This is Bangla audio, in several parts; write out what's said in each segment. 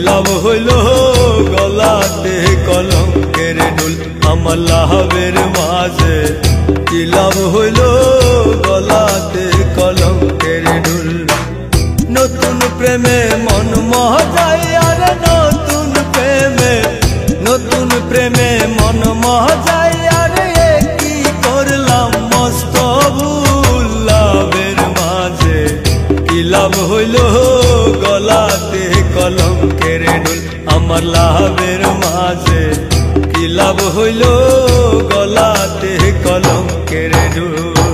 লাভ হইল গলাতে কলঙ্কের ঢোল আমার লাভের মাঝে কি লাভ হইল গলাতে কলঙ্কের ঢোল নতুন প্রেমে মন মহজায় আর নতুন প্রেমে মন মহজায় আর কি করলাম মস্ত ভুল লাভের মাঝে কি লাভ হইল গলাতে কলঙ্কের ঢোল আমার লাভের মাঝে কি লাভ হইল গলাতে কলঙ্কের ঢোল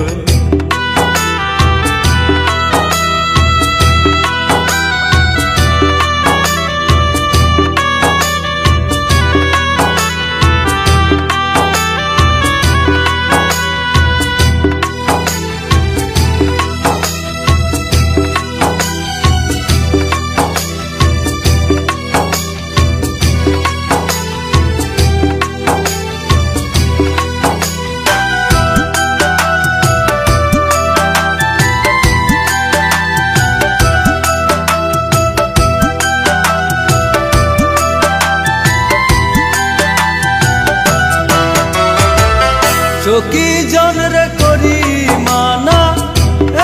সখী জনরে করি মানা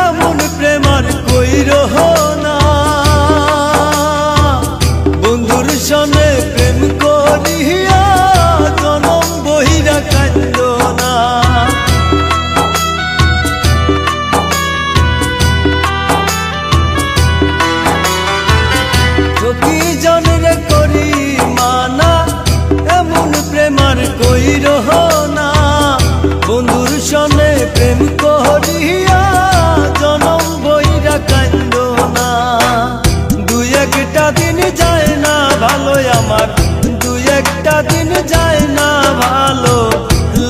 এমন প্রেমার কইর না বন্ধুর সনে প্রেম করিয়া জনম বহিরা কান্দ না সখী জনরে করি মানা এমন প্রেমার কইর না বন্ধুর সনে প্রেম করিয়া জনম বইরা কান্দ না দুই একটা দিন যায় না ভালো আমার দুই একটা দিন যায় না ভালো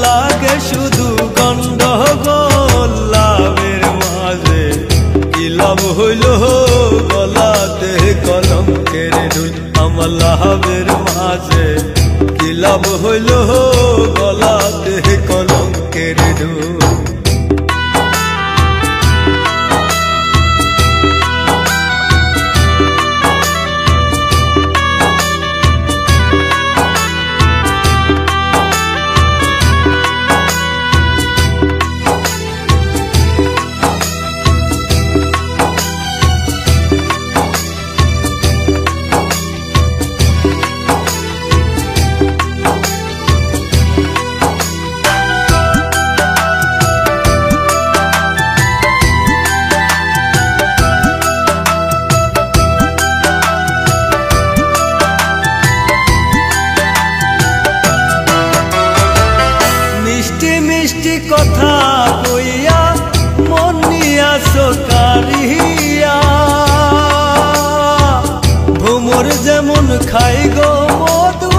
লাগে শুধু গন্ডগোল লাভের মাঝে কি লাভ হইল গলাতে কলঙ্কের ঢোল আমার লাভের মাঝে কি লাভ হইল গলাতে কলঙ্কের ঢোল মিষ্টি কথা কইয়া মন নিয়া সকারিয়া ভ্রমর যেমন খাই গো মধু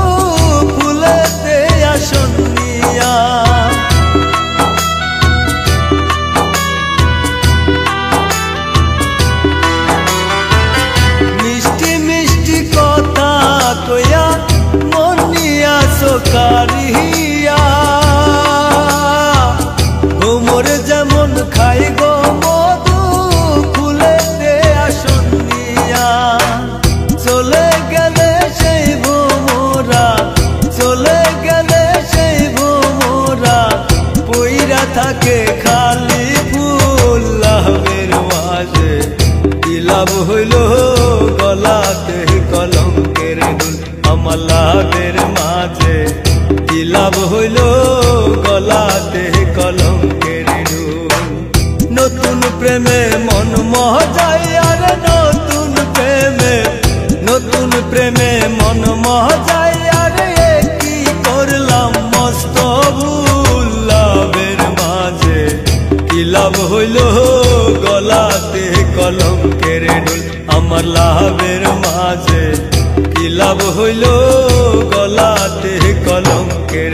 ফুলেতে আসন নিয়া মিষ্টি মিষ্টি কথা কইয়া মন নিয়া সকারিয়া যেমন খাই গো মধু ফুলেতে আসন নিয়া চলে গেলে সেই ভোমরা চলে গেলে সেই ভোমরা পইরা থাকে খালি ফুল লাভের মাঝে কি লাভ হইল গলাতে কলঙ্কের ঢোল আমার লাভের মাঝে কি লাভ হইল গলাতে কলঙ্কের নতুন প্রেমে মন মহজায় আর নতুন প্রেমে মন মহজায় আর কি করলাম মস্ত ভুল লাভের মাঝে কি লাভ হইল গলাতে কলঙ্কের ঢোল আমার লাভের মাঝে কি লাভ হইল গলাতে কলঙ্কের